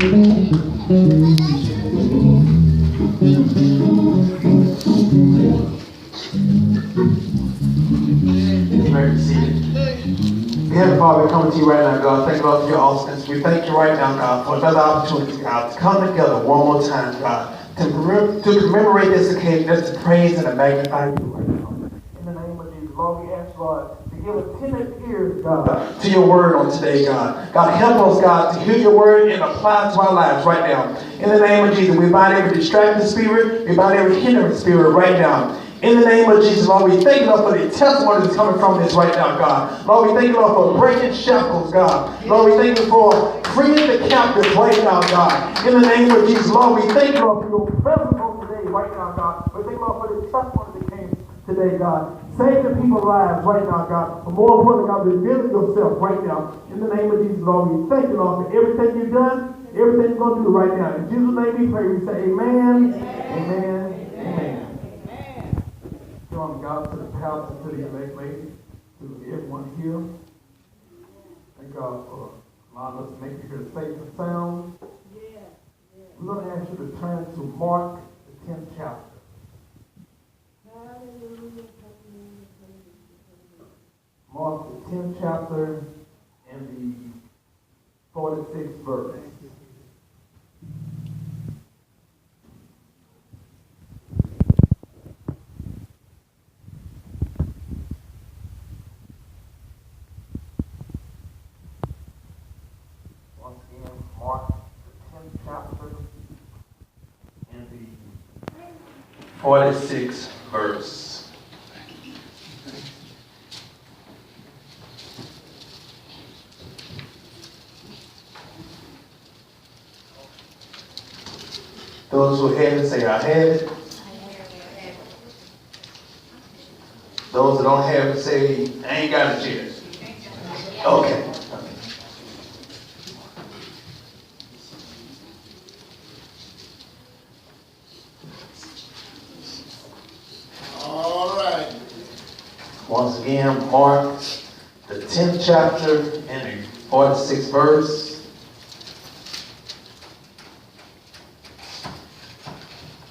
Heavenly Father, we come to you right now, God. Thank you, Lord, for your awesomeness. We thank you right now, God, for another opportunity, God, to come together one more time, God, to commemorate this occasion, just to praise and to magnify you right now. In the name of Jesus, Lord, we ask, Lord, to give attentive ears, God, to your word on today, God. God, help us, God, to hear your word and apply it to our lives right now. In the name of Jesus, we bind every distracting spirit, we bind every hindering spirit right now. In the name of Jesus, Lord, we thank you, Lord, for the testimony that's coming from this right now, God. Lord, we thank you, Lord, for breaking shackles, God. Lord, we thank you for freeing the captives right now, God. In the name of Jesus, Lord, we thank you, Lord, for your presence on today right now, God. We thank you, Lord, for the testimony that came today, God. Saving people's lives right now, God. But more importantly, God, revealing yourself right now. In the name of Jesus, Lord, we thank you, Lord, for everything you've done, everything you're going to do right now. In Jesus' name we pray. We say amen, amen, amen. From God to the palace and to the elect lady, to everyone here. Thank God for allowing us to make you here safe and sound. We're going to ask you to turn to Mark, the 10th chapter. Mark, the 10th chapter and the 46th verse. Mark, the 10th chapter, and the 46th verse. Those who have it, say, I have it. Those that don't have it, say, I ain't got it yet. Okay. Once again, Mark, the 10th chapter and the 46th verse.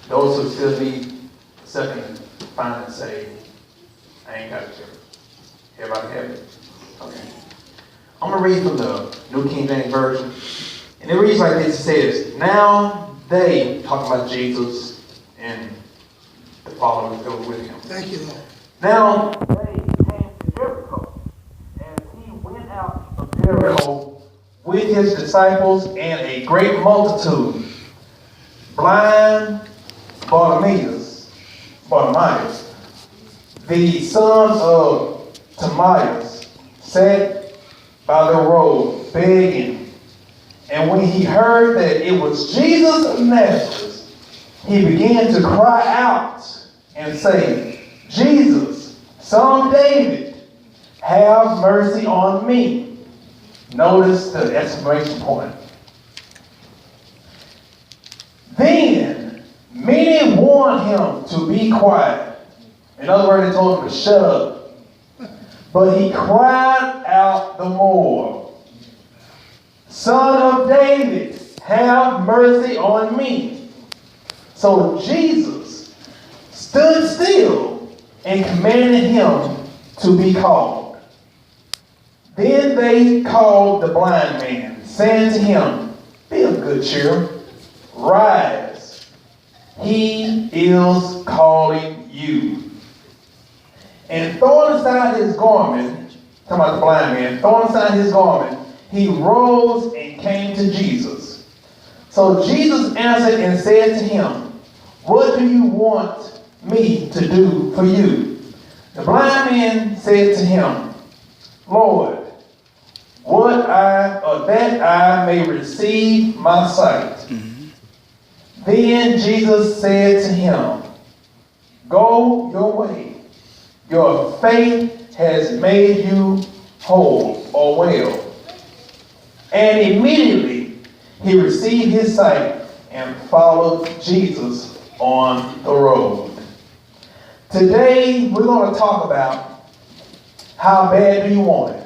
Those who still need a second to find and say, I ain't got it yet. Everybody have it? Okay. I'm going to read from the New King James Version. And it reads like this. It says, now they, talking about Jesus and the followers that were with him. Thank you, Lord. Now they came to Jericho, and he went out of Jericho with his disciples and a great multitude. Blind Bartimaeus, the son of Timaeus, sat by the road begging. And when he heard that it was Jesus of Nazareth, he began to cry out and say, Jesus, Son of David, have mercy on me. Notice the exclamation point. Then many warned him to be quiet. In other words, they told him to shut up. But he cried out the more, Son of David, have mercy on me. So Jesus stood still and commanded him to be called. Then they called the blind man, saying to him, be of good cheer, rise, he is calling you. And throwing aside his garment, talking about the blind man, throwing aside his garment, he rose and came to Jesus. So Jesus answered and said to him, what do you want me to do for you? The blind man said to him, Lord, that I may receive my sight. Then Jesus said to him, go your way. Your faith has made you whole or well. And immediately he received his sight and followed Jesus on the road. Today we're going to talk about how bad do you want it?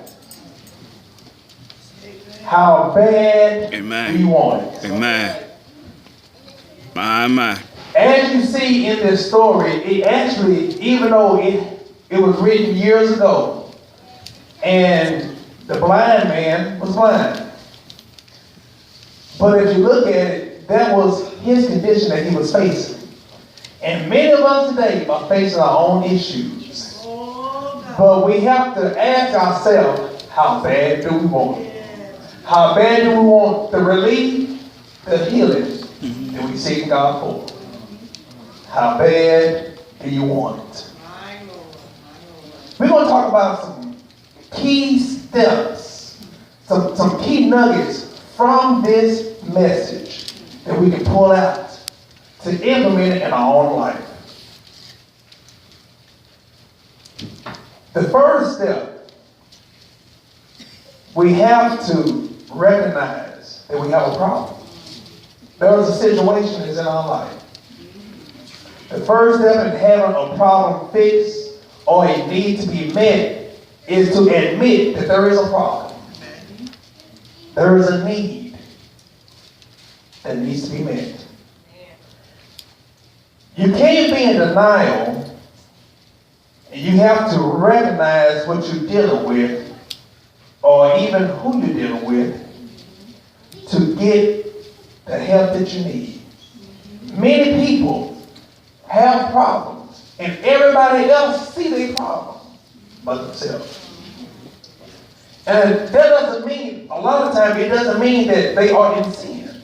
How bad Amen. do you want it? Amen. My. As you see in this story, it actually, even though it was written years ago, and the blind man was blind. But if you look at it, that was his condition that he was facing. And many of us today are facing our own issues. But we have to ask ourselves, how bad do we want it? How bad do we want the relief, the healing that we seek God for? How bad do you want it? We're going to talk about some key steps, some key nuggets from this message that we can pull out to implement it in our own life. The first step, we have to recognize that we have a problem. There is a situation that's in our life. The first step in having a problem fixed or a need to be met is to admit that there is a problem. There is a need that needs to be met. You can't be in denial, and you have to recognize what you're dealing with, or even who you're dealing with, to get the help that you need. Many people have problems, and everybody else see their problem but themselves. And that doesn't mean, a lot of times, it doesn't mean that they are in sin.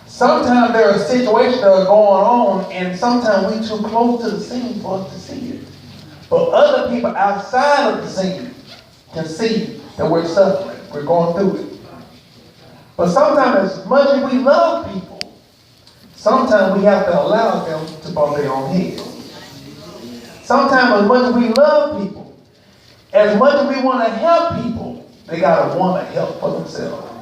Sometimes there are situations that are going on, and sometimes we're too close to the scene for us to see it. But other people outside of the scene can see that we're suffering, we're going through it. But sometimes, as much as we love people, sometimes we have to allow them to bump their own head. Sometimes, as much as we love people, as much as we want to help people, they got to want to help for themselves.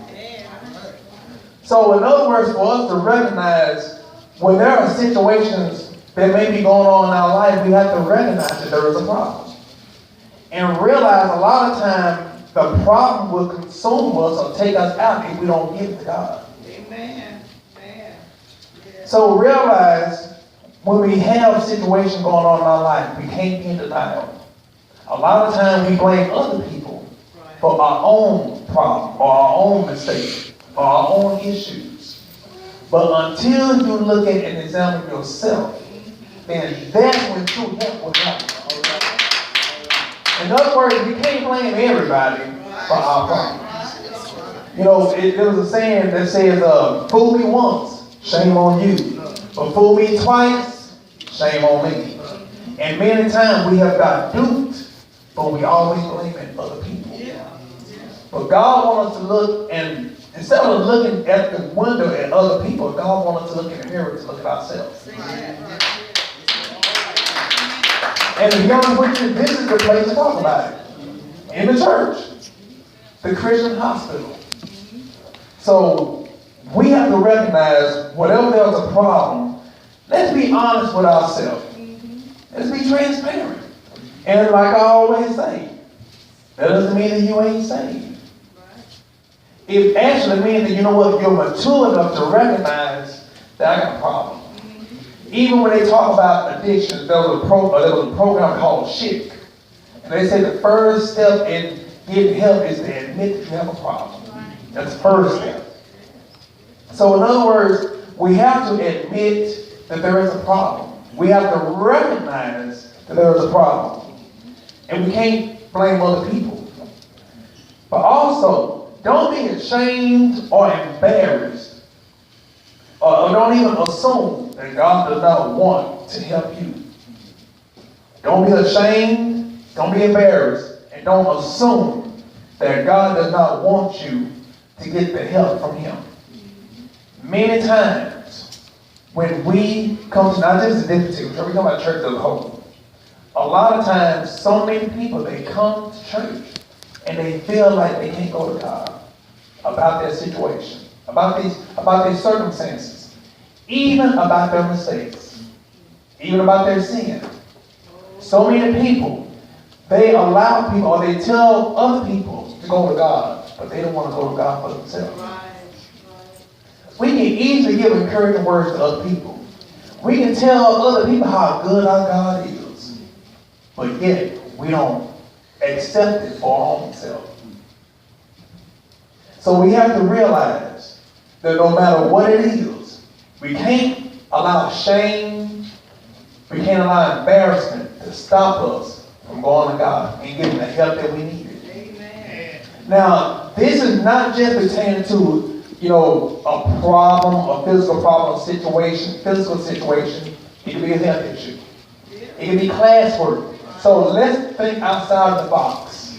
So, in other words, for us to recognize when there are situations that may be going on in our life, we have to recognize that there is a problem. And realize a lot of times the problem will consume us or take us out if we don't give it to God. Amen. So realize when we have situations going on in our life, we can't be in denial. A lot of times we blame other people for our own problem or our own mistake or our own issues. But until you look at and examine yourself, then that's when true help will happen. In other words, we can't blame everybody for our problems. You know, there was a saying that says, fool me once, shame on you. But fool me twice, shame on me. And many times we have got duped, but we always blaming other people. But God wants us to look, and instead of looking at the window at other people, God wants us to look in the mirror to look at ourselves. And to be honest with you, this is the place to talk about it. In the church. The Christian hospital. So we have to recognize whenever there's a problem, let's be honest with ourselves. Let's be transparent. And like I always say, that doesn't mean that you ain't saved. It actually means that, you know what, you're mature enough to recognize that I got a problem. Even when they talk about addiction, there was a program called SHIC. And they say the first step in getting help is to admit that you have a problem. That's the first step. So in other words, we have to admit that there is a problem. We have to recognize that there is a problem. And we can't blame other people. But also, don't be ashamed or embarrassed, or don't even assume that God does not want to help you. Don't be ashamed, don't be embarrassed, and don't assume that God does not want you to get the help from Him. Many times, when we come to, not just the difference, we come about church as a whole, a lot of times, so many people, they come to church and they feel like they can't go to God about their situation, about these circumstances, even about their mistakes, even about their sin. So many people, they allow people, or they tell other people to go to God, but they don't want to go to God for themselves. We can easily give encouraging words to other people. We can tell other people how good our God is, but yet we don't accept it for our own self. So we have to realize that no matter what it is, we can't allow shame, we can't allow embarrassment to stop us from going to God and getting the help that we needed. Amen. Now, this is not just pertaining to, a problem, a physical problem, physical situation. It can be a health issue. It can be classwork. So let's think outside the box.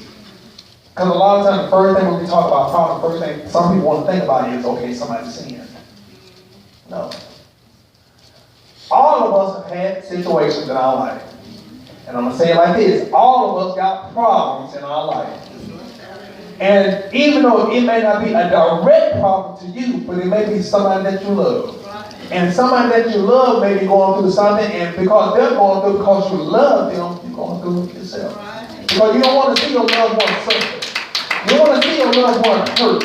Because a lot of times the first thing when we talk about problem, the first thing some people want to think about is, okay, somebody's sinned. No. All of us have had situations in our life. And I'm going to say it like this. All of us got problems in our life. And even though it may not be a direct problem to you, but it may be somebody that you love. And somebody that you love may be going through something, and because they're going through, because you love them, you're going through it yourself. Because you don't want to see your loved one suffer. You don't want to see your loved one hurt.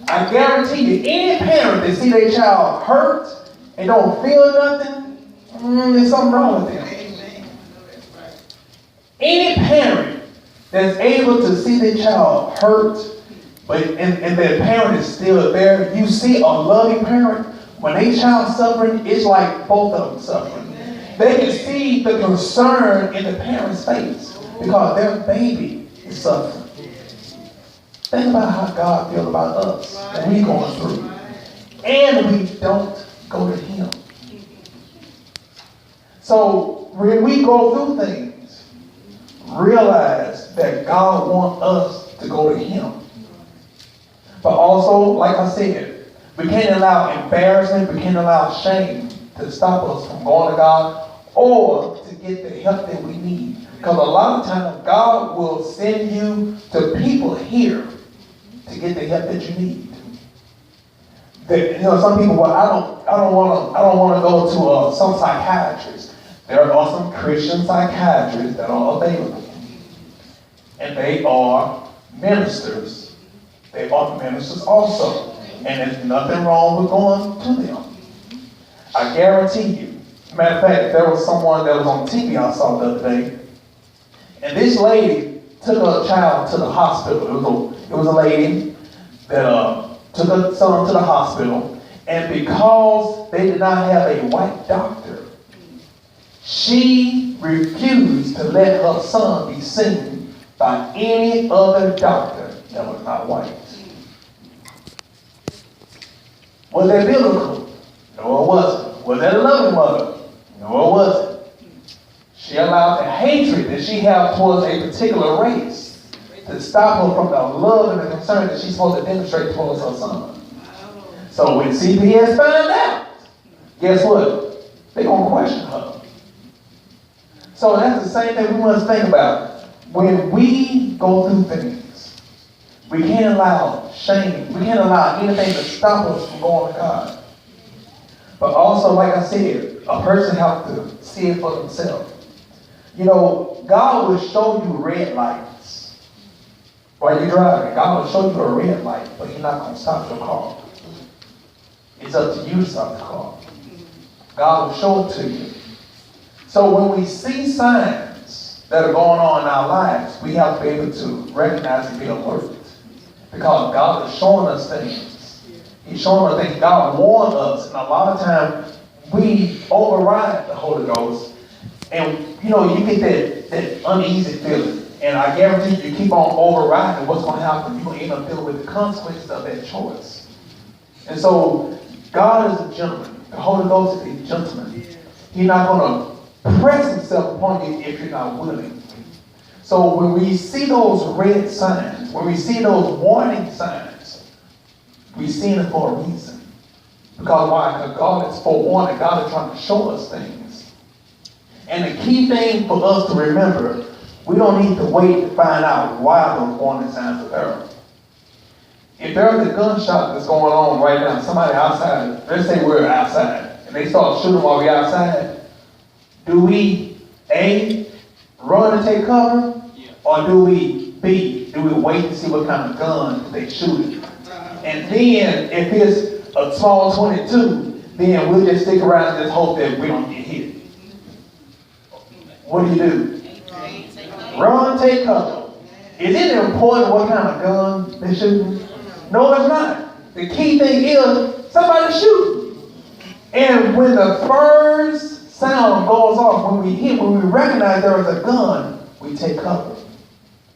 I guarantee you, any parent that see their child hurt and don't feel nothing, there's something wrong with them. Any parent that's able to see their child hurt, and their parent is still there, you see a loving parent, when their child's suffering, it's like both of them suffering. They can see the concern in the parent's face because their baby is suffering. Think about how God feels about us when we're going through. And we don't go to Him. So when we go through things, realize that God wants us to go to Him. But also, like I said, we can't allow embarrassment, we can't allow shame to stop us from going to God or to get the help that we need. Because a lot of times God will send you to people here to get the help that you need. Some people, well, I don't want to go to some psychiatrist. There are some Christian psychiatrists that are available, and they are ministers. They are ministers also. And there's nothing wrong with going to them. I guarantee you. Matter of fact, there was someone that was on TV I saw the other day. And this lady took her child to the hospital. It was a lady that took her son to the hospital. And because they did not have a white doctor, she refused to let her son be seen by any other doctor that was not white. Was that biblical? No, it wasn't. Was that a loving mother? No, it wasn't. She allowed the hatred that she had towards a particular race to stop her from the love and the concern that she's supposed to demonstrate towards her son. So when CPS found out, guess what? They're going to question her. So that's the same thing we must think about. When we go through things, we can't allow shame. We can't allow anything to stop us from going to God. But also, like I said, a person has to see it for themselves. God will show you red lights while you're driving. God will show you a red light, but He's not going to stop your car. It's up to you to stop the car. God will show it to you. So when we see signs that are going on in our lives, we have to be able to recognize and be alert. Because God is showing us things. He's showing us things. God warned us. And a lot of times we override the Holy Ghost. And you get that uneasy feeling. And I guarantee you keep on overriding, what's going to happen? You're going to end up dealing with the consequences of that choice. And so God is a gentleman. The Holy Ghost is a gentleman. He's not going to press Himself upon you if you're not willing. So when we see those red signs, when we see those warning signs, we see it for a reason. Because why? Because God is forewarning. God is trying to show us things. And the key thing for us to remember, we don't need to wait to find out why those warning signs are there. If there's a gunshot that's going on right now, somebody outside, let's say we're outside, and they start shooting while we're outside, do we, A, run and take cover? Or do we, B, do we wait to see what kind of gun they shoot? And then, if it's a small 22, then we'll just stick around and just hope that we don't get hit. What do? Run, take cover. Is it important what kind of gun they're shooting? No, it's not. The key thing is somebody shooting. And when the first sound goes off, when we recognize there is a gun, we take cover.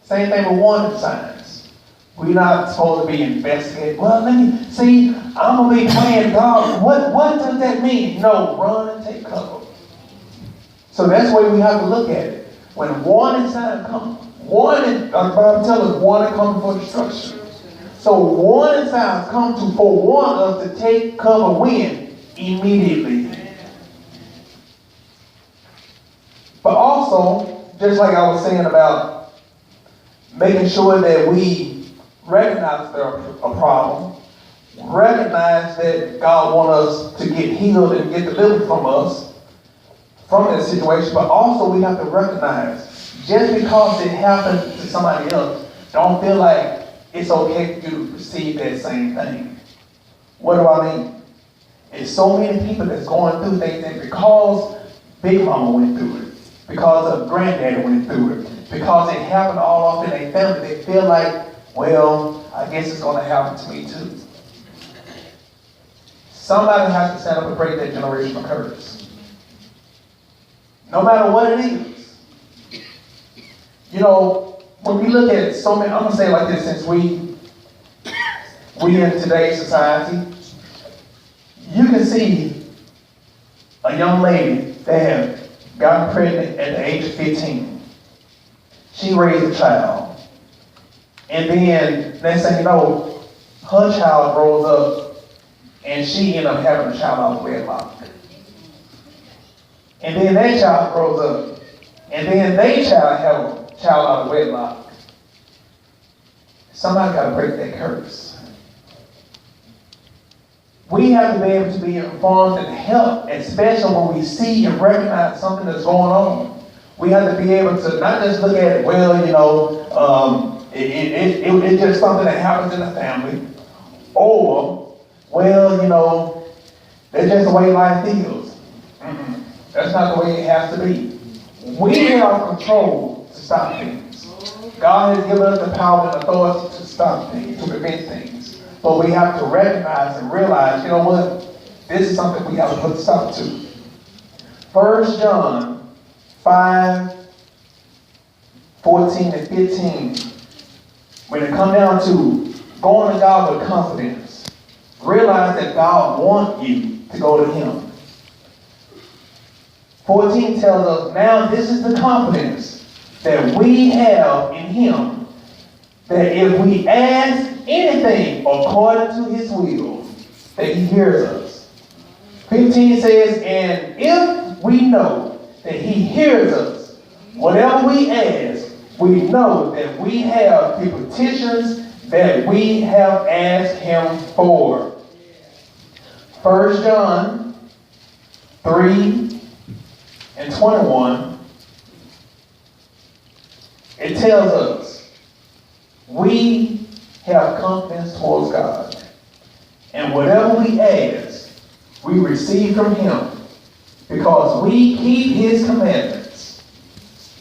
Same thing with warning signs. We're not supposed to be investigating. Well, let me see, I'm going to be praying God. What does that mean? No, run and take cover. So that's the way we have to look at it. When a warning sign comes, the Bible tells us warning comes before destruction. So warning signs come to forewarn us to take cover when? Immediately. But also, just like I was saying about making sure that we recognize there's a problem, recognize that God wants us to get healed and get delivered from that situation, but also we have to recognize just because it happened to somebody else, don't feel like it's okay for you to receive that same thing. What do I mean? There's so many people that's going through things that because Big Mama went through it, because of Granddaddy went through it, because it happened all off in their family, they feel like, well, I guess it's going to happen to me too. Somebody has to stand up and break that generational curse. No matter what it is. You know, when we look at so many, I'm going to say it like this, since we in today's society, you can see a young lady that had gotten pregnant at the age of 15. She raised a child. And then, next thing you know, her child grows up and she ended up having a child out of wedlock. And then that child grows up. And then they child have a child out of wedlock. Somebody got to break that curse. We have to be able to be informed and help, especially when we see and recognize something that's going on. We have to be able to not just look at it, well, you know, it's just something that happens in the family. Or, well, you know, that's just the way life feels. That's not the way it has to be. We have control to stop things. God has given us the power and authority to stop things, to prevent things. But we have to recognize and realize, you know what? This is something we have to put a stop to. 1 John 5, 14 and 15. When it comes down to going to God with confidence, realize that God wants you to go to Him. 14 tells us, now this is the confidence that we have in Him, that if we ask anything according to His will, that He hears us. 15 says, and if we know that He hears us, whatever we ask, we know that we have the petitions that we have asked Him for. 1 John 3 and 21, it tells us we have confidence towards God. And whatever we ask, we receive from Him because we keep His commandments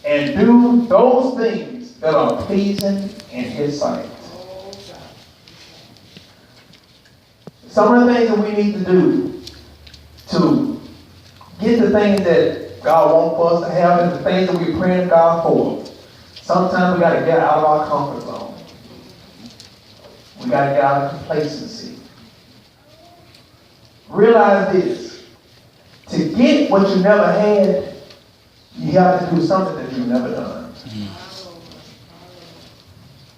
and do those things that are pleasing in His sight. Some of the things that we need to do to get the things that God wants for us to have and the things that we're praying to God for. Sometimes we got to get out of our comfort zone. We got to get out of complacency. Realize this. To get what you never had, you have to do something that you've never done.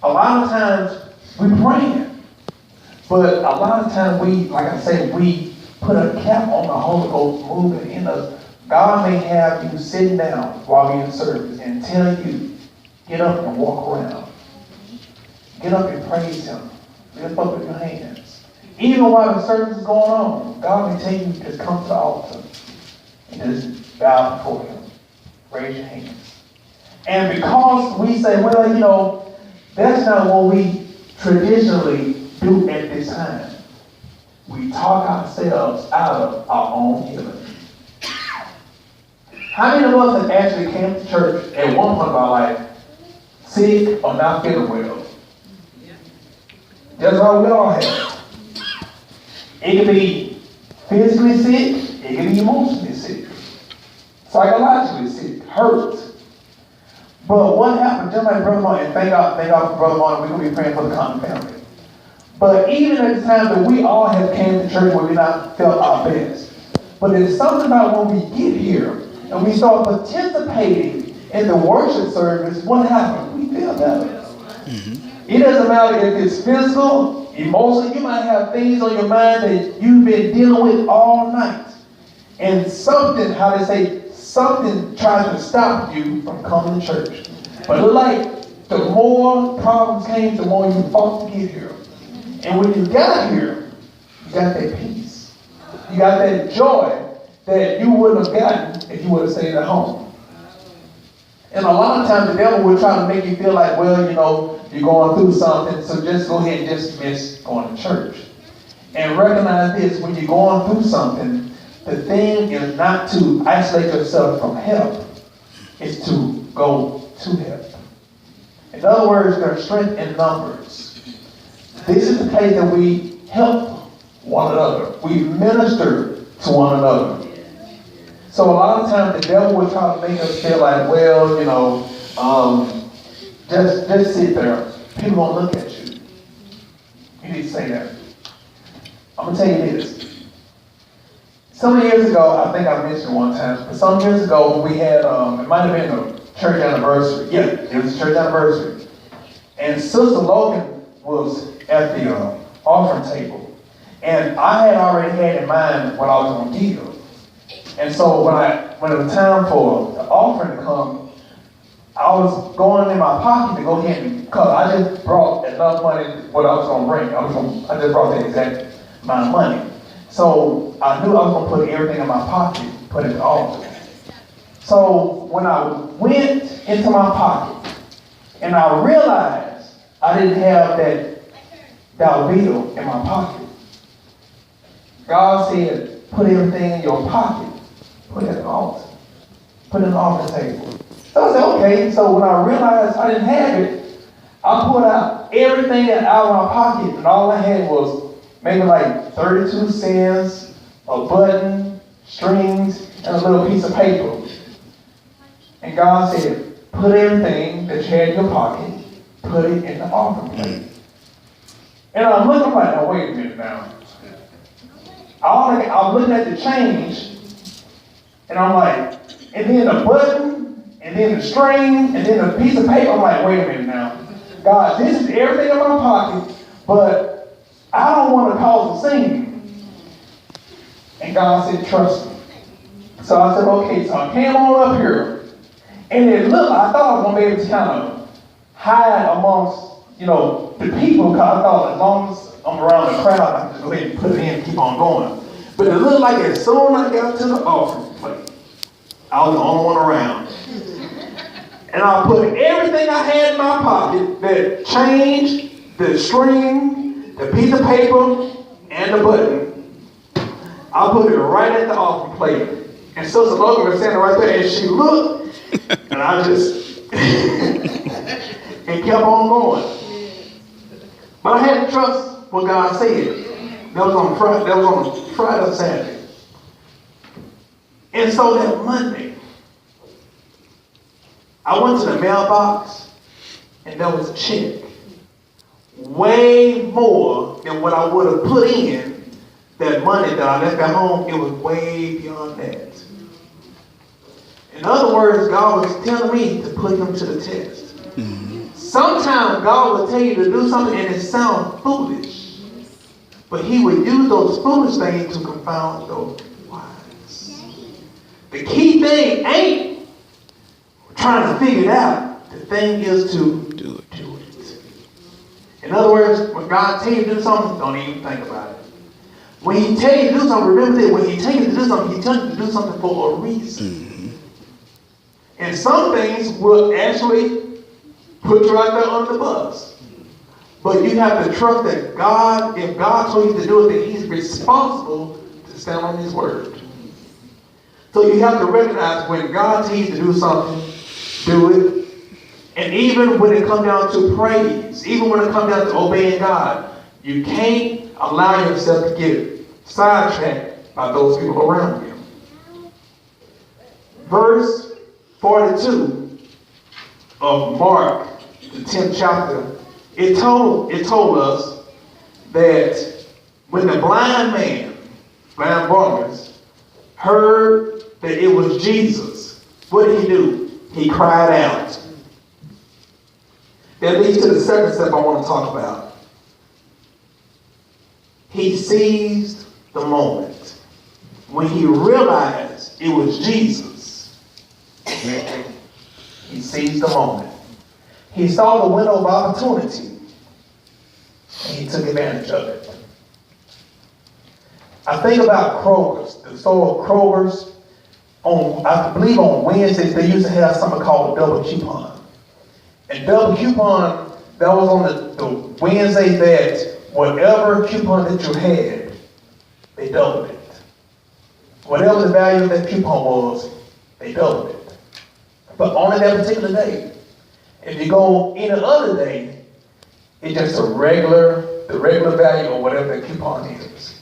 A lot of times we're praying, but a lot of times we, like I said, we put a cap on the Holy Ghost moving in us. God may have you sitting down while we're in service and tell you, get up and walk around. Get up and praise Him. Lift up with your hands. Even while the service is going on, God may tell you to just come to the altar and just bow before Him. Raise your hands. And because we say, well, you know, That's not what we traditionally do at this time. We talk ourselves out of our own healing. How many of us have actually came to church at one point of our life, sick or not feeling well? That's all we all have. It can be physically sick, it can be emotionally sick, psychologically sick, hurt. But what happened, just like Brother Martin, and thank God for Brother Martin, we're going to be praying for the Conner family. But even at the time that we all have came to church where we not felt our best. But there's something about when we get here and we start participating in the worship service, what happens? We feel better. Mm-hmm. It doesn't matter if it's physical, emotional, you might have things on your mind that you've been dealing with all night. And something, how they say, something tries to stop you from coming to church. But it's like the more problems came, the more you fought to get here. And when you got here, you got that peace. You got that joy that you wouldn't have gotten if you would have stayed at home. And a lot of times the devil will try to make you feel like, well, you know, you're going through something, so just go ahead and dismiss going to church. And recognize this, when you're going through something, the thing is not to isolate yourself from help. It's to go to help. In other words, there's strength in numbers. This is the place that we help one another. We minister to one another. So a lot of times the devil will try to make us feel like, well, you know, just sit there. People won't look at you. You need to say that. I'm going to tell you this. Some years ago, I think I mentioned one time, but some years ago we had, it might have been a church anniversary. Yeah, it was a church anniversary. And Sister Logan was at the offering table. And I had already had in mind what I was going to give. And so when it was time for the offering to come, I was going in my pocket to go ahead and cut. I just brought enough money what I was going to bring. I just brought the exact amount of money. So I knew I was going to put everything in my pocket, put it in the altar. So when I went into my pocket and I realized I didn't have that dollar bill in my pocket, God said, put everything in your pocket, put it in the altar, put it in the offering table. So I said, okay. So when I realized I didn't have it, I pulled out everything out of my pocket, and all I had was maybe like 32 cents, a button, strings, and a little piece of paper. And God said, put everything that you had in your pocket, put it in the offering plate. And I'm looking like, oh, wait a minute now. I'm looking at the change, and I'm like, and then the button, and then the string, and then the piece of paper. I'm like, wait a minute now. God, this is everything in my pocket, but I don't want to cause a scene. And God said, trust me. So I said, okay. So I came on up here, and it looked, I thought I was going to be able to kind of hide amongst, the people, because I thought as long as I'm around the crowd, I can just go ahead and put it in and keep on going. But it looked like as soon as I got to the offering plate, I was the only one around. And I put everything I had in my pocket, the change, the string, the piece of paper, and the button, I put it right at the offering plate. And Sister Logan was standing right there, and she looked, and I just, and kept on going. But I had to trust what God said. That was on Friday or Saturday. And so that Monday, I went to the mailbox, and there was a check. Way more than what I would have put in that money that I left at home. It was way beyond that. In other words, God was telling me to put him to the test. Mm-hmm. Sometimes God will tell you to do something and it sounds foolish. But he will use those foolish things to confound those wise. The key thing ain't trying to figure it out. The thing is to do it. In other words, when God tells you to do something, don't even think about it. When he tells you to do something, remember that when he tells you to do something, he tells you to do something for a reason. Mm-hmm. And some things will actually put you out there on the bus. But you have to trust that God, if God told you to do it, that He's responsible to stand on His word. So you have to recognize when God tells you to do something, do it. And even when it comes down to praise, even when it comes down to obeying God, you can't allow yourself to get sidetracked by those people around you. Verse 42 of Mark, the 10th chapter, it told us that when the blind Bartimaeus, heard that it was Jesus, what did he do? He cried out. That leads to the second step I want to talk about. He seized the moment. When he realized it was Jesus, he seized the moment. He saw the window of opportunity, and he took advantage of it. I think about Kroger's, the store of Kroger's. I believe on Wednesdays they used to have something called a double coupon. And double coupon, that was on the Wednesday that whatever coupon that you had, they doubled it. Whatever the value of that coupon was, they doubled it. But only that particular day. If you go any other day, it's just the regular value or whatever that coupon is.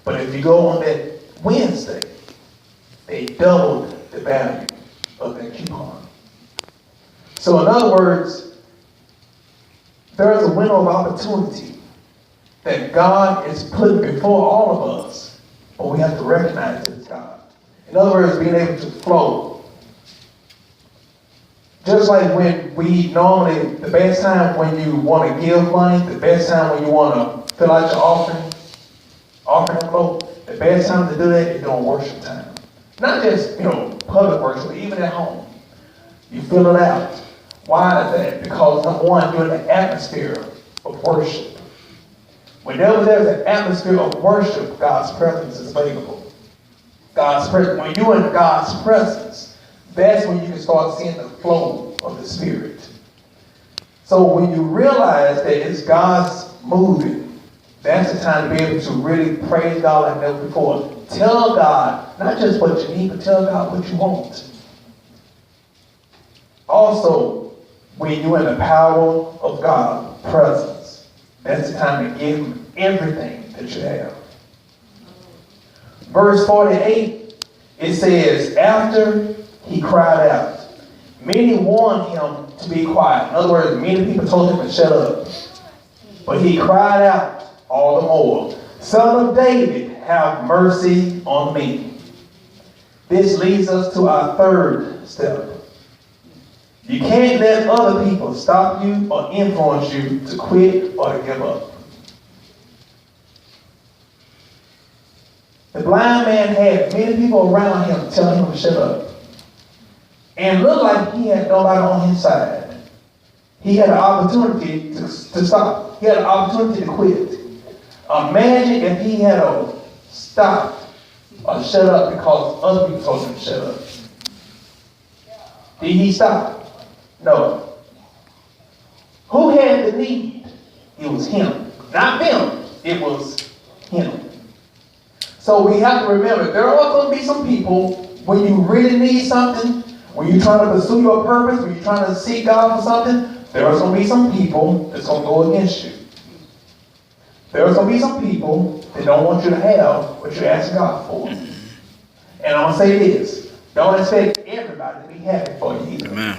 But if you go on that Wednesday, they doubled the value of that coupon. So in other words, there's a window of opportunity that God is putting before all of us, but we have to recognize it as God. In other words, being able to flow. Just like when we normally, the best time when you want to give money, the best time when you want to fill out your offering envelope, the best time to do that is during worship time. Not just, public worship, but even at home. You fill it out. Why is that? Because number one, you're in the atmosphere of worship. Whenever there's an atmosphere of worship, God's presence is available. God's presence. When you're in God's presence, that's when you can start seeing the flow of the Spirit. So when you realize that it's God's moving, that's the time to be able to really praise God like never before. Tell God, not just what you need, but tell God what you want. Also, when you're in the power of God's presence, that's the time to give Him everything that you have. Verse 48, it says, after he cried out, many warned him to be quiet. In other words, many people told him to shut up. But he cried out all the more, Son of David, have mercy on me. This leads us to our third step. You can't let other people stop you or influence you to quit or to give up. The blind man had many people around him telling him to shut up. And looked like he had nobody on his side. He had an opportunity to stop. He had an opportunity to quit. Imagine if he had stopped or shut up because other people told him to shut up. Did he stop? No. Who had the need? It was him. Not them. It was him. So we have to remember, there are going to be some people, when you really need something, when you're trying to pursue your purpose, when you're trying to seek God for something, there's going to be some people that's going to go against you. There's going to be some people that don't want you to have what you're asking God for. And I'm going to say this. Don't expect everybody to be happy for you either. Amen.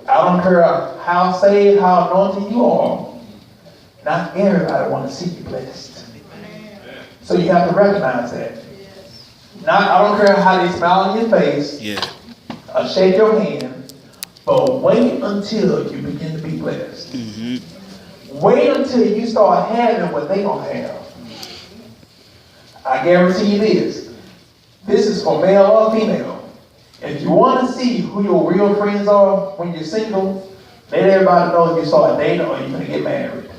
I don't care how saved, how anointed you are. Not everybody wants to see you blessed. So you have to recognize that. I don't care how they smile on your face, or shake your hand, but wait until you begin to be blessed. Mm-hmm. Wait until you start having what they don't have. I guarantee you this. This is for male or female. If you want to see who your real friends are when you're single, let everybody know if you start dating or you're going to get married.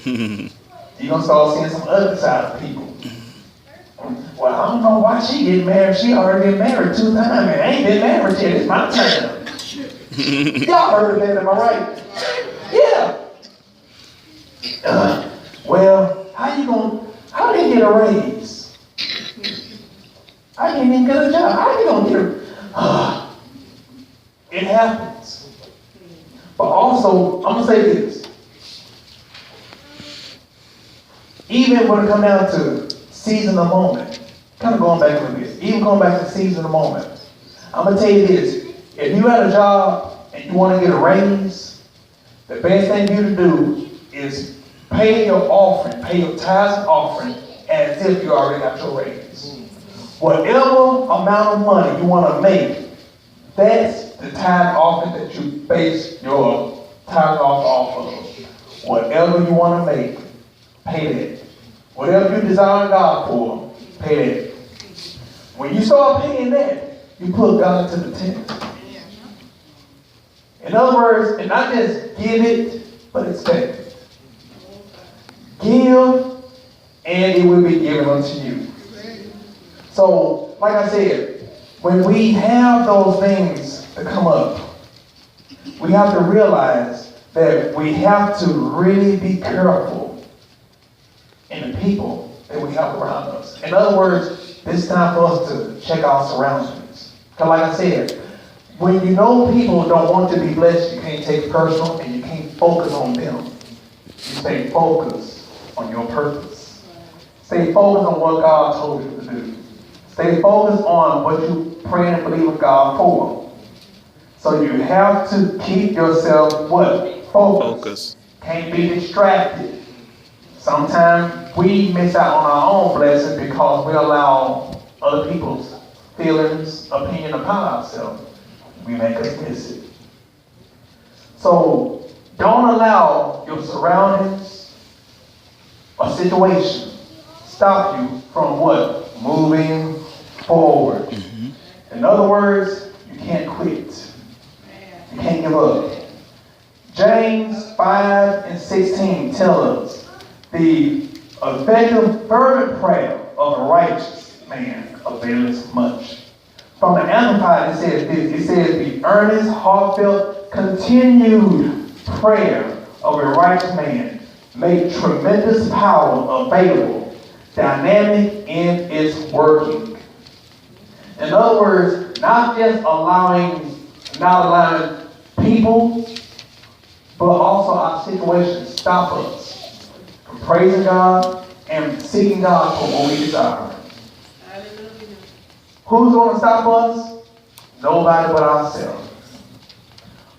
You're going to start seeing some other side of people. Well, I don't know why she getting married. She already been married 2 times and ain't been married yet. It's my turn. Y'all heard of that, am I right? Yeah. Well, how they get a raise? I can't even get a job. How you gonna get it happens. But also, I'm gonna say this. Even when it comes down to seizing the moment, kind of going back a little bit, even going back to seizing the moment, I'm gonna tell you this. If you had a job and you want to get a raise, the best thing for you to do is pay your offering, pay your tithes and offering as if you already got your raise. Whatever amount of money you want to make, that's the tithe offering that you base your tithe off of. Whatever you want to make, pay that. Whatever you desire God for, pay that. When you start paying that, you put God to the test. In other words, and not just give it, but expect it. Give, and it will be given unto you. So, like I said, when we have those things that come up, we have to realize that we have to really be careful in the people that we have around us. In other words, it's time for us to check our surroundings. Because like I said, when you know people don't want to be blessed, you can't take it personal and you can't focus on them. You stay focused on your purpose. Stay focused on what God told you to do. Stay focused on what you pray and believe in God for. So you have to keep yourself what? Focused. Can't be distracted. Sometimes we miss out on our own blessing because we allow other people's feelings, opinion upon ourselves. We make us miss it. So don't allow your surroundings or situation stop you from what? Moving forward. In other words, you can't quit. You can't give up. James 5:16 tell us the effective fervent prayer of a righteous man availeth much. From the Amplified, it says this. It says the earnest, heartfelt, continued prayer of a righteous man make tremendous power available, dynamic in its working. In other words, not allowing people, but also our situations stop us from praising God and seeking God for what we desire. Who's going to stop us? Nobody but ourselves.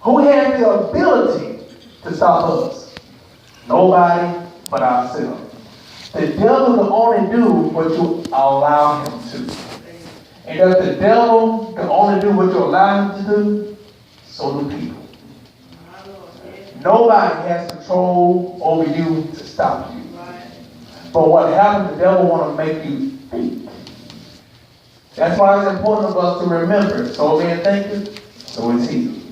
Who has the ability to stop us? Nobody but ourselves. The devil can only do what you allow him to. And if the devil can only do what you allow him to do, so do people. Nobody has control over you to stop you. But what happens, the devil want to make you think. That's why it's important for us to remember. So being thinking, so is he.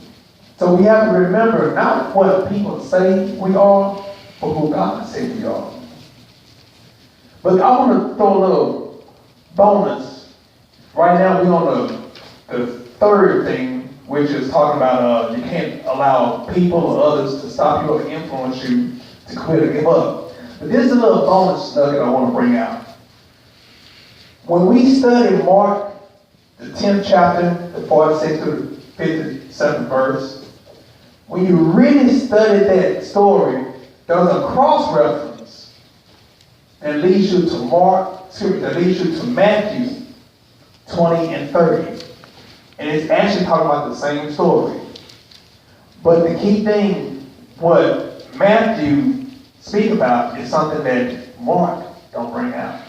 So we have to remember not what people say we are, but who God said we are. But I want to throw a little bonus. Right now we're on the third thing, which is talking about you can't allow people or others to stop you or influence you to quit or give up. But this is a little bonus nugget I want to bring out. When we study Mark, the 10th chapter, the 46th to the 57th verse, when you really study that story, there's a cross-reference that leads you to Matthew 20 and 30. And it's actually talking about the same story. But the key thing, what Matthew speaks about is something that Mark don't bring out.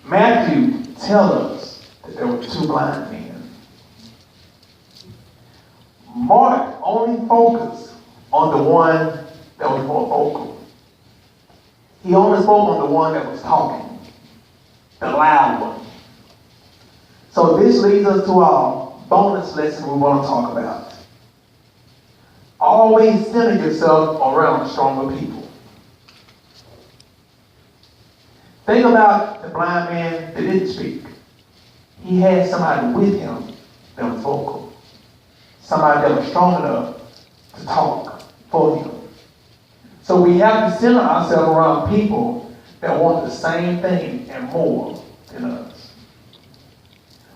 Matthew tells us that there were two blind men. Mark only focused on the one that was more vocal. He only spoke on the one that was talking, the loud one. So this leads us to our bonus lesson we want to talk about. Always center yourself around stronger people. Think about the blind man that didn't speak. He had somebody with him that was vocal. somebody that was strong enough to talk for him. So we have to center ourselves around people that want the same thing and more than us.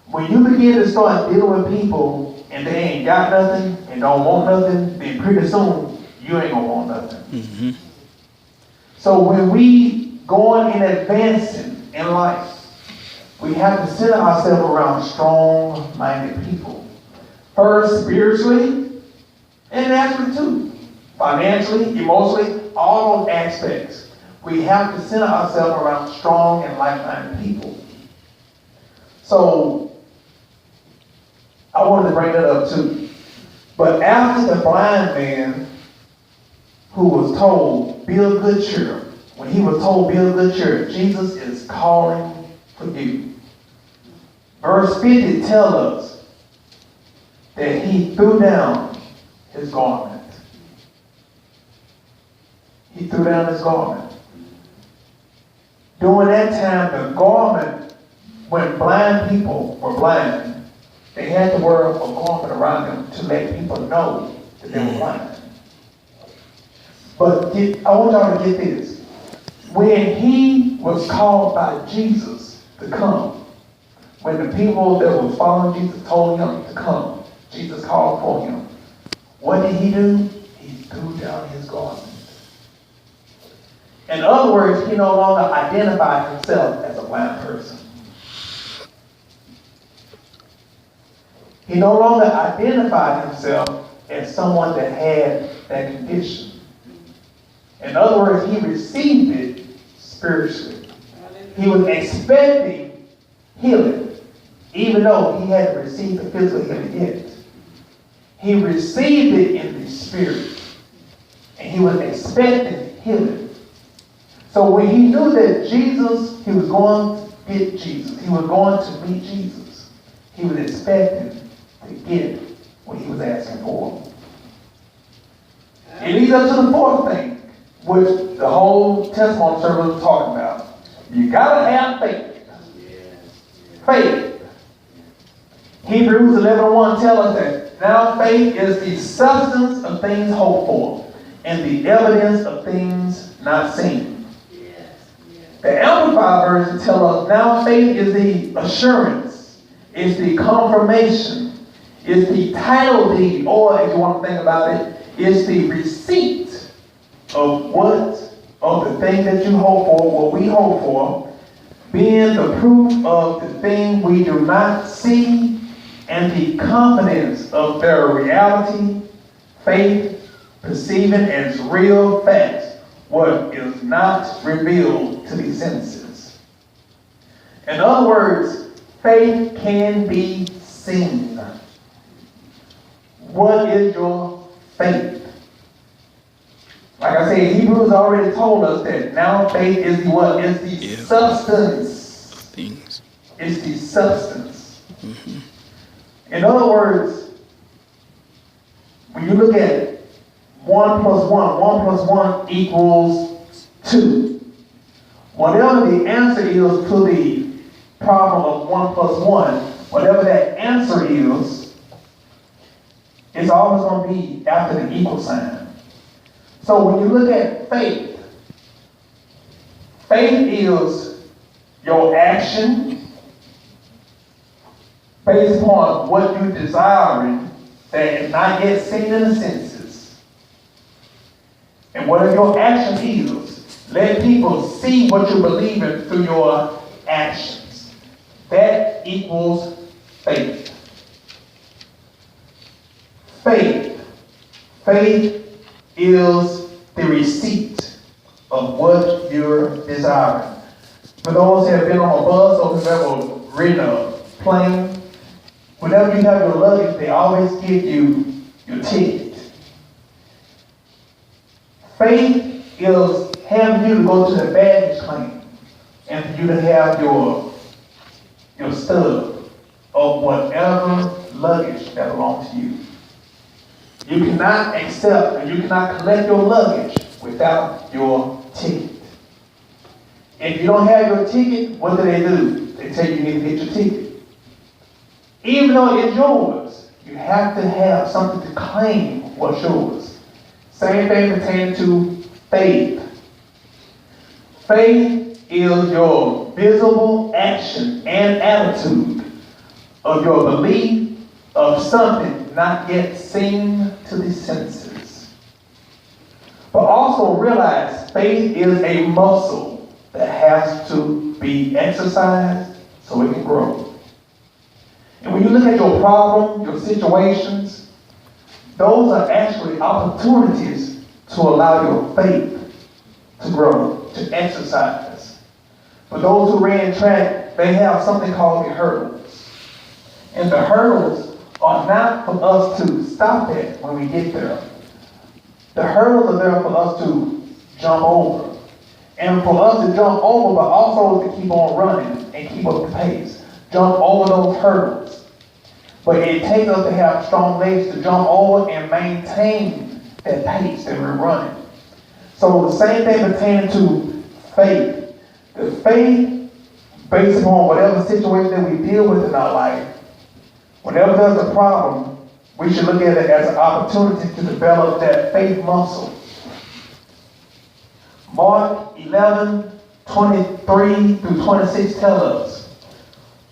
When you begin to start dealing with people and they ain't got nothing and don't want nothing, then pretty soon you ain't gonna want nothing. Mm-hmm. So when we going and advancing in life, we have to center ourselves around strong-minded people. First, spiritually, and naturally too. Financially, emotionally, all those aspects. We have to center ourselves around strong and like-minded people. So, I wanted to bring that up too. But after the blind man who was told, be of good cheer, when he was told, be of good cheer, Jesus is calling for you. Verse 50 tells us that he threw down his garment. He threw down his garment. During that time, the garment, when blind people were blind, they had to wear a garment around them to let people know that they were blind. But I want y'all to get this. When he was called by Jesus to come, when the people that was following Jesus told him to come, Jesus called for him. What did he do? He threw down his garment. In other words, he no longer identified himself as a blind person. He no longer identified himself as someone that had that condition. In other words, he received it spiritually. He was expecting healing, even though he hadn't received the physical healing yet. He received it in the spirit, and he was expecting healing. So when he knew that Jesus, he was going to get Jesus, he was going to meet Jesus, he was expecting to get what he was asking for. It leads up to the fourth thing, which the whole testimony service was talking about. You gotta have faith. Faith. Hebrews 11:1 tells us that now faith is the substance of things hoped for and the evidence of things not seen. The Amplified version tells us now faith is the assurance, is the confirmation, is the title deed, or if you want to think about it, is the receipt of the thing that you hope for, what we hope for, being the proof of the thing we do not see, and the confidence of their reality, faith, perceiving as real facts what is not revealed to the senses. In other words, faith can be seen. What is your faith? Like I said, Hebrews already told us that now faith is the what? It's the substance. Things. It's the substance. Mm-hmm. In other words, when you look at 1 plus 1 equals 2. Whatever the answer is to the problem of 1 plus 1, whatever that answer is, it's always going to be after the equal sign. So when you look at faith, faith is your action based upon what you're desiring that is not yet seen in the senses. And whatever your action is, let people see what you're believing through your actions. That equals faith. Faith. Faith is the receipt of what you're desiring. For those who have been on a bus or who've ever ridden a plane, whenever you have your luggage, they always give you your ticket. Faith is having you to go to the baggage claim and for you to have your stub of whatever luggage that belongs to you. You cannot accept and you cannot collect your luggage without your ticket. If you don't have your ticket, what do? They tell you you need to get your ticket. Even though it's yours, You have to have something to claim what's yours. Same thing pertaining to faith. Faith is your visible action and attitude of your belief of something not yet seen to the senses. But also realize faith is a muscle that has to be exercised so it can grow. And when you look at your problem, your situations, those are actually opportunities to allow your faith to grow, to exercise. For those who ran track, they have something called the hurdles. And the hurdles are not for us to stop at when we get there. The hurdles are there for us to jump over. And for us to jump over, but also to keep on running and keep up the pace. Jump over those hurdles. But it takes us to have strong legs to jump over and maintain that pace that we're running. So the same thing pertaining to faith. The faith, based upon whatever situation that we deal with in our life, whenever there's a problem, we should look at it as an opportunity to develop that faith muscle. Mark 11:23 through 26 tell us,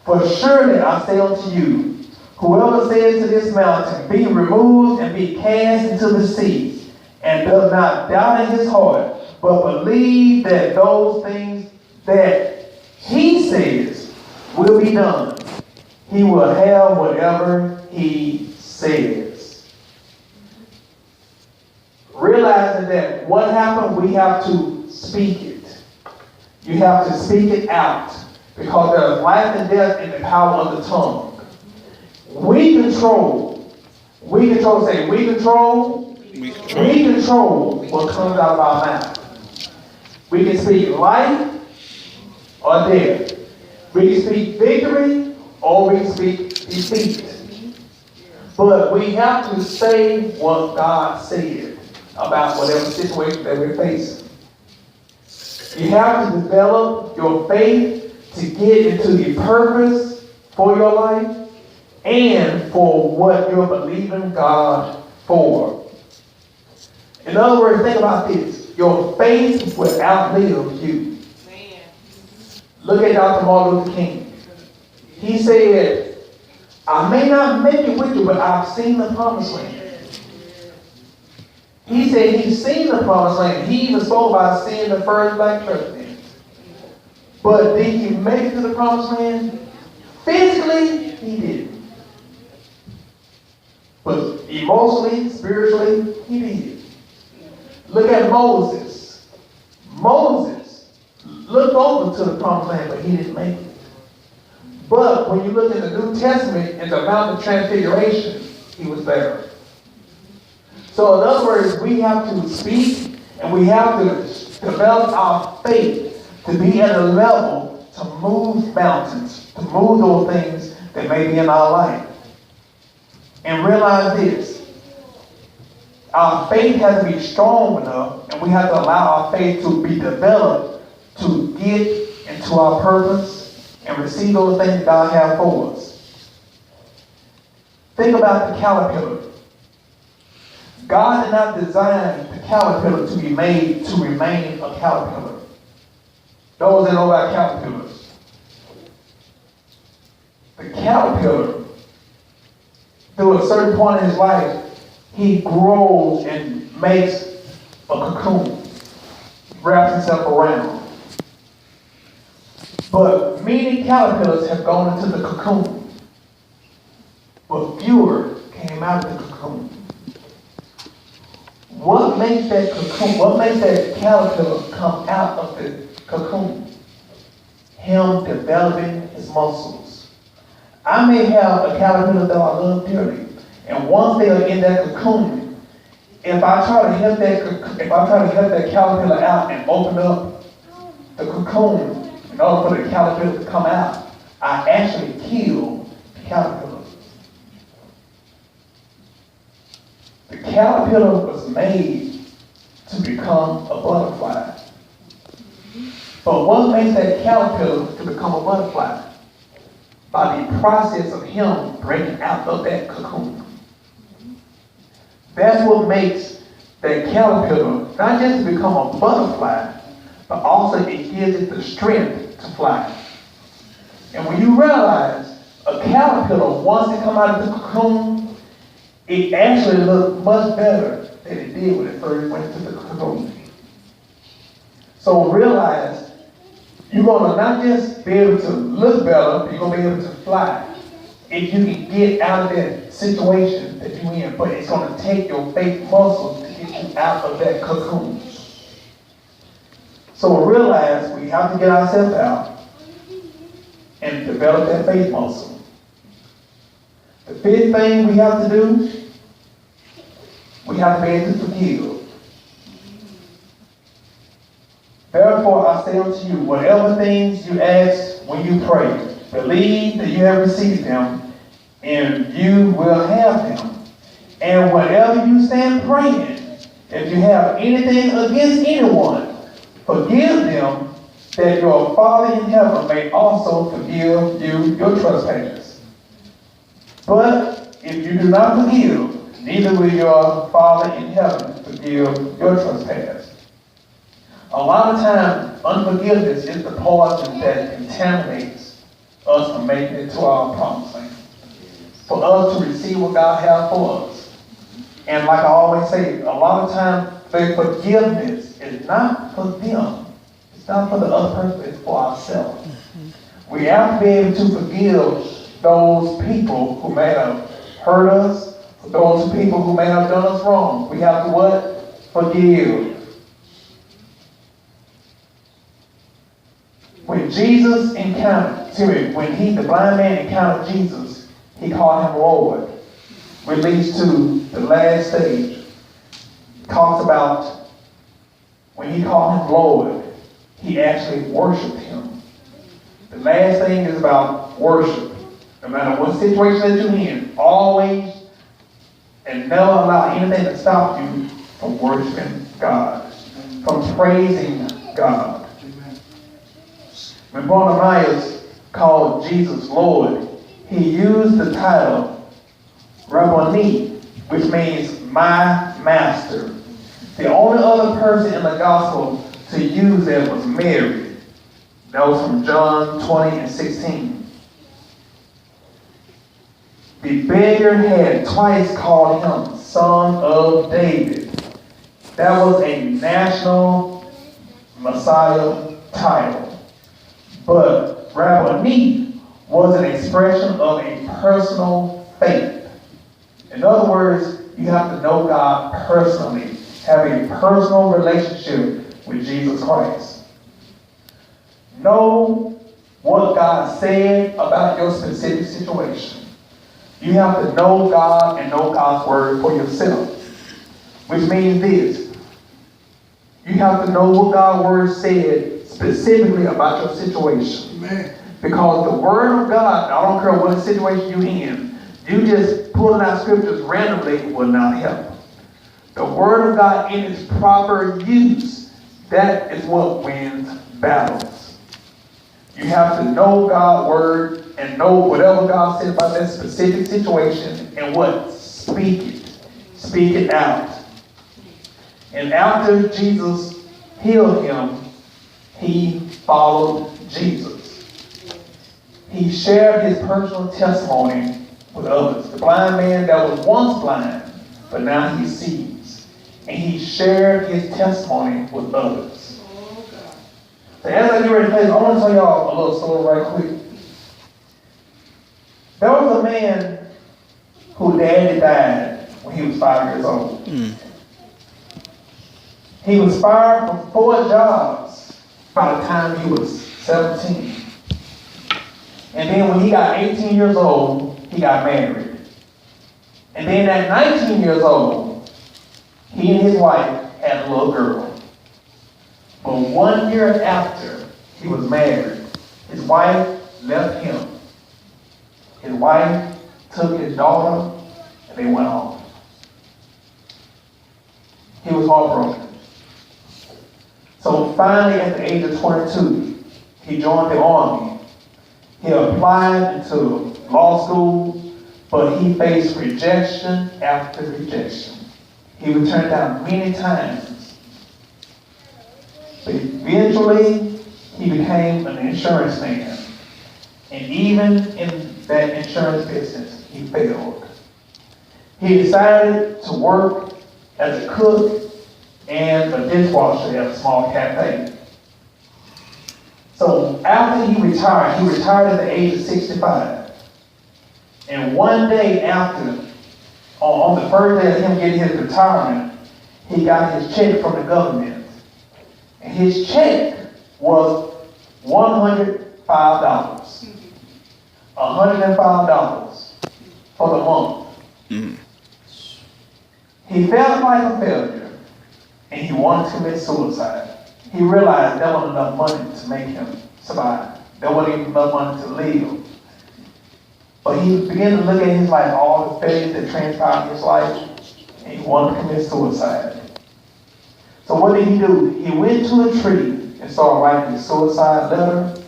"For surely I say unto you, whoever says to this mountain, be removed and be cast into the sea, and does not doubt in his heart, but believe that those things that he says will be done, he will have whatever he says." Realizing that what happened, we have to speak it. You have to speak it out, because there is life and death in the power of the tongue. We control what comes out of our mouth. We can speak life or death. We can speak victory or we can speak defeat. But we have to say what God said about whatever situation that we're facing. You have to develop your faith to get into the purpose for your life and for what you're believing God for. In other words, think about this. Your faith will outlive you. Look at Dr. Martin Luther King. He said, "I may not make it with you, but I've seen the promised land." He said he's seen the promised land. He even spoke about seeing the first black president. But did he make it to the promised land? Physically, he didn't. But emotionally, spiritually, he did. Look at Moses. Moses looked over to the promised land, but he didn't make it. But when you look in the New Testament, in the Mount of Transfiguration, he was there. So in other words, we have to speak and we have to develop our faith to be at a level to move mountains, to move those things that may be in our life. And realize this. Our faith has to be strong enough, and we have to allow our faith to be developed to get into our purpose and receive those things that God has for us. Think about the caterpillar. God did not design the caterpillar to be made to remain a caterpillar. Those that know about caterpillars. The caterpillar, through a certain point in his life, he grows and makes a cocoon, wraps himself around. But many caterpillars have gone into the cocoon, but fewer came out of the cocoon. What makes that cocoon, what makes that caterpillar come out of the cocoon? Him developing his muscles. I may have a caterpillar that I love dearly, and once they are in that cocoon, if I try to help that caterpillar out and open up the cocoon in order for the caterpillar to come out, I actually kill the caterpillar. The caterpillar was made to become a butterfly. But what makes that caterpillar to become a butterfly? By the process of him breaking out of that cocoon. That's what makes that caterpillar not just to become a butterfly, but also it gives it the strength to fly. And when you realize a caterpillar, once it comes out of the cocoon, it actually looks much better than it did when it first went to the cocoon. So realize you're going to not just be able to look better, but you're going to be able to fly. If you can get out of that situation that you're in, but it's going to take your faith muscles to get you out of that cocoon. So realize we have to get ourselves out and develop that faith muscle. The fifth thing we have to do, we have to be able to forgive. Therefore, I say unto you, whatever things you ask when you pray, believe that you have received them, and you will have them. And whenever you stand praying, if you have anything against anyone, forgive them, that your Father in heaven may also forgive you your trespasses. But if you do not forgive, neither will your Father in heaven forgive your trespasses. A lot of times, unforgiveness is the poison that contaminates us from making it to our promised land. For us to receive what God has for us. And like I always say, a lot of times, the forgiveness is not for them. It's not for the other person, it's for ourselves. We have to be able to forgive those people who may have hurt us, those people who may have done us wrong. We have to what? Forgive. When Jesus encountered, when the blind man encountered Jesus, he called him Lord. Which leads to the last stage. Talks about when he called him Lord, he actually worshiped him. The last thing is about worship. No matter what situation that you're in, always and never allow anything to stop you from worshiping God, from praising God. When Bartimaeus called Jesus Lord, he used the title Rabboni, which means my master. The only other person in the gospel to use that was Mary. That was from John 20:16. The beggar had twice called him Son of David. That was a national Messiah title. But Rabboni was an expression of a personal faith. In other words, you have to know God personally, have a personal relationship with Jesus Christ. Know what God said about your specific situation. You have to know God and know God's word for yourself. Which means this. You have to know what God's word said specifically about your situation. Amen. Because the word of God, I don't care what situation you're in, you just pulling out scriptures randomly will not help. The word of God in its proper use, that is what wins battles. You have to know God's word and know whatever God said about that specific situation and what? Speak it. Speak it out. And after Jesus healed him, he followed Jesus. He shared his personal testimony with others. The blind man that was once blind, but now he sees. And he shared his testimony with others. So as I get ready to play, I want to tell y'all a little story right quick. There was a man whose daddy died when he was 5 years old. He was fired from 4 jobs by the time he was 17. And then when he got 18 years old, he got married. And then at 19 years old, he and his wife had a little girl. But 1 year after he was married, his wife left him. His wife took his daughter and they went off. He was heartbroken. So finally, at the age of 22, he joined the army. He applied into law school, but he faced rejection after rejection. He was turned down many times. But eventually, he became an insurance man. And even in that insurance business, he failed. He decided to work as a cook and a dishwasher at a small cafe. So after he retired at the age of 65. And one day after, on the first day of him getting his retirement, he got his check from the government. And his check was $105. $105 for the month. Mm. He felt like a failure, and he wanted to commit suicide. He realized there wasn't enough money to make him survive. There wasn't even enough money to live. But he began to look at his life, all the failures that transpired in his life, and he wanted to commit suicide. So what did he do? He went to a tree and started writing his suicide letter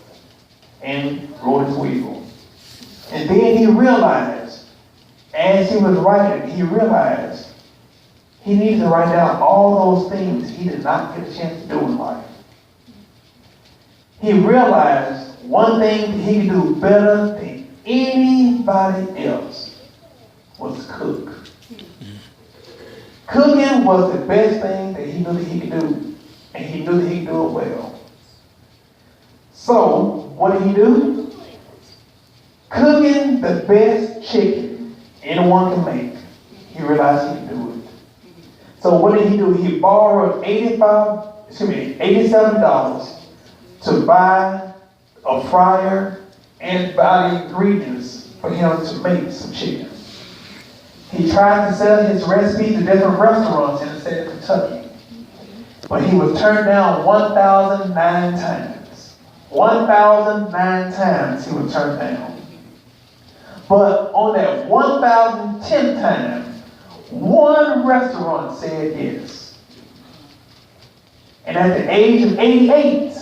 and wrote his will. And then he realized, as he was writing, he realized he needed to write down all those things he did not get a chance to do in life. He realized one thing that he could do better than anybody else was cook. Cooking was the best thing that he knew that he could do, and he knew that he could do it well. So, what did he do? Cooking the best chicken anyone can make. He realized he could do it. So what did he do? He borrowed $87 to buy a fryer and buy the ingredients for him to make some chicken. He tried to sell his recipe to different restaurants in the state of Kentucky. But he was turned down 1,009 times. 1,009 times he was turned down. But on that 1,010th time, one restaurant said yes. And at the age of 88,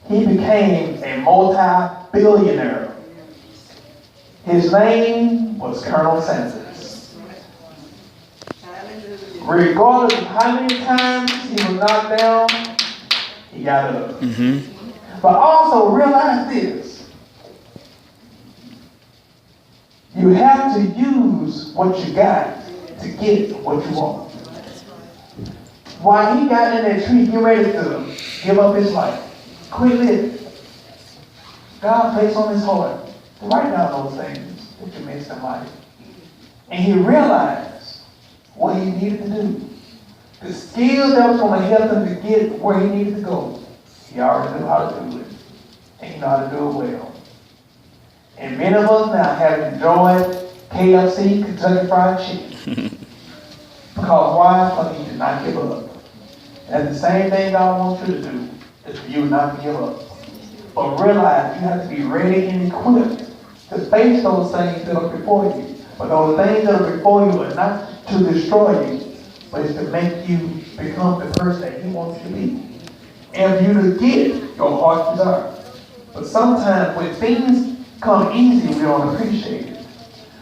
he became a multi-billionaire. His name was Colonel Sanders. Regardless of how many times he was knocked down, he got up. Mm-hmm. But also realize this. You have to use what you got to get what you want. While he got in that tree, getting ready to give up his life, quit living, God placed on his heart to write down those things that you missed in life. And he realized what he needed to do. The skills that was going to help him to get where he needed to go, he already knew how to do it. And he knew how to do it well. And many of us now have enjoyed KFC, Kentucky Fried Chicken. Because why? Because he did not give up. And the same thing God wants you to do is for you not to give up. But realize you have to be ready and equipped to face those things that are before you. But those things that are before you are not to destroy you, but it's to make you become the person that he wants you to be. And for you to get your heart's desire. But sometimes when things come easy, we don't appreciate it.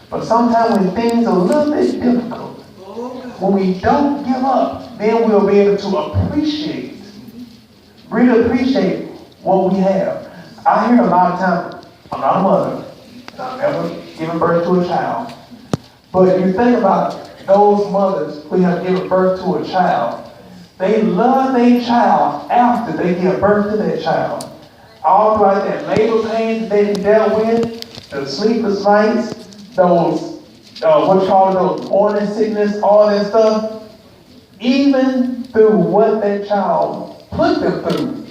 But sometimes when things are a little bit difficult, when we don't give up, then we'll be able to appreciate, really appreciate what we have. I hear a lot of times, I'm not a mother, and I've never given birth to a child, but you think about those mothers who have given birth to a child, they love their child after they give birth to their child. All throughout that labor pain that they dealt with, the sleepless nights, those, those morning sickness, all that stuff, even through what that child put them through,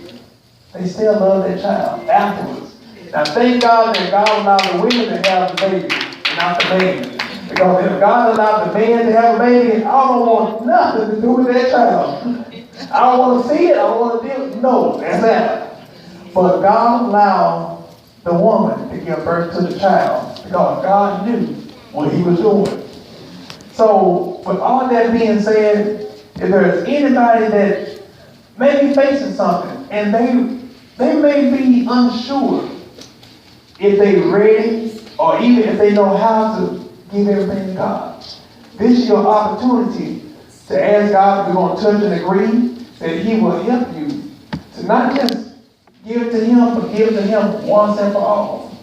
they still love their child afterwards. Now thank God that God allowed the women to have the baby and not the man. Because if God allowed the man to have a baby, I don't want nothing to do with that child. I don't want to see it, I don't want to deal with it. No, that's that. But God allowed the woman to give birth to the child because God knew what he was doing. So, with all that being said, if there's anybody that may be facing something and they may be unsure if they're ready or even if they know how to give everything to God, this is your opportunity to ask God, we're going to touch and agree that He will help you to not just give it to Him, but give it to Him once and for all.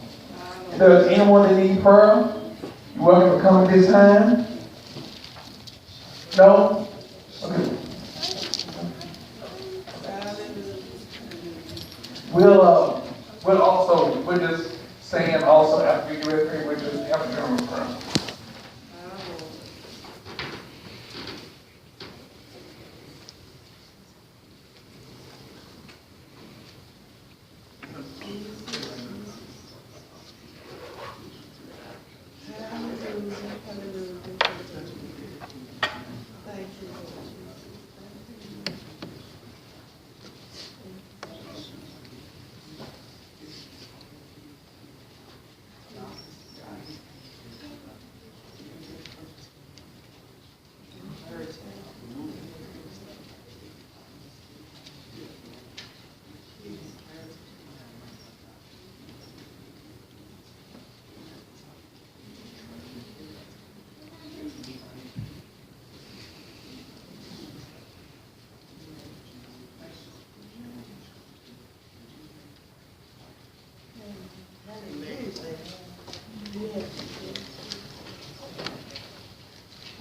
If there's anyone that needs prayer, you're welcome to come at this time. No? Okay. We're just saying also after we get ready to pray, we're just having a general prayer.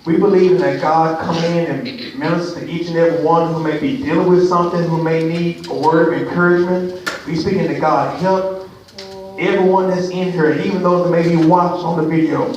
We believe that God come in and minister to each and every one who may be dealing with something, who may need a word of encouragement. We speaking to God, help everyone that's in here, even those that may be watched on the video,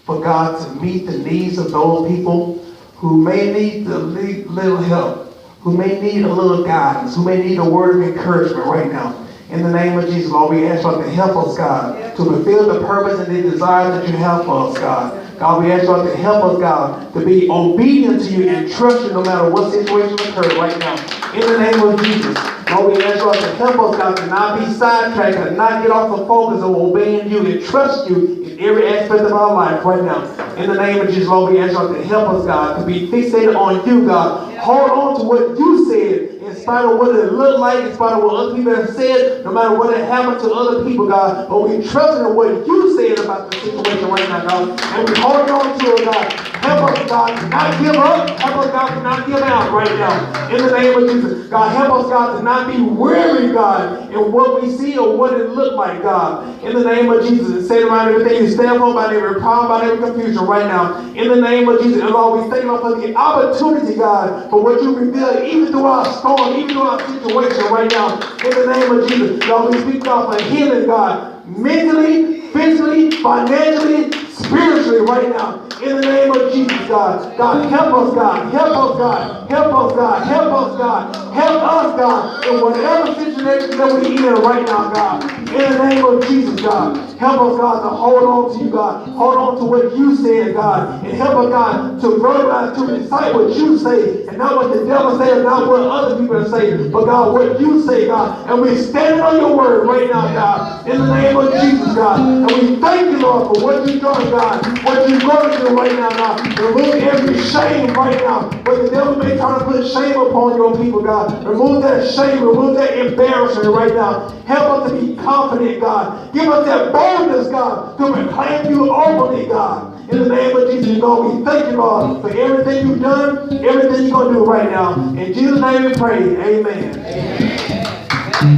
for God to meet the needs of those people who may need a little help, who may need a little guidance, who may need a word of encouragement right now. In the name of Jesus, Lord, we ask God to help us, God, to fulfill the purpose and the desire that you have for us, God. God, we ask God to help us, God, to be obedient to you and trust you no matter what situation occurs right now. In the name of Jesus, Lord, we ask God to help us, God, to not be sidetracked and not get off the focus of obeying you and trust you in every aspect of our life right now. In the name of Jesus, Lord, we ask God to help us, God, to be fixated on you, God. Hold on to what you said in spite of what it looked like, in spite of what other people have said, no matter what had happened to other people, God. But we trust in what you said about the situation right now, God. And we hold on to it, God. Help us, God, to not give up. Help us, God, to not give out right now. In the name of Jesus. God, help us, God, to not be weary, God, in what we see or what it looked like, God. In the name of Jesus. And say around everything you stand for, about every problem, about every confusion right now. In the name of Jesus. And Lord, we thank you for the opportunity, God, for what you revealed, even through our storm, even through our situation right now. In the name of Jesus. Lord, we speak, God, for healing, God, mentally, physically, financially, spiritually right now. In the name of Jesus, God. God, help us, God. Help us, God. Help us, God. Help us, God. Help us, God, in whatever situation that we're in right now, God. In the name of Jesus, God. Help us, God, to hold on to you, God. Hold on to what you said, God. And help us, God, to verbalize, to recite what you say. And not what the devil says, and not what other people say. But, God, what you say, God. And we're standing on your word right now, God. In the name of Jesus, God. And we thank you, Lord, for what you've done, God. What you're going to do right now, God. Remove every shame right now. But the devil may try to put shame upon your people, God. Remove that shame. Remove that embarrassment right now. Help us to be confident, God. Give us that boldness, God, to proclaim you openly, God. In the name of Jesus, Lord, we thank you, Lord, for everything you've done, everything you're going to do right now. In Jesus' name we pray. Amen. Amen.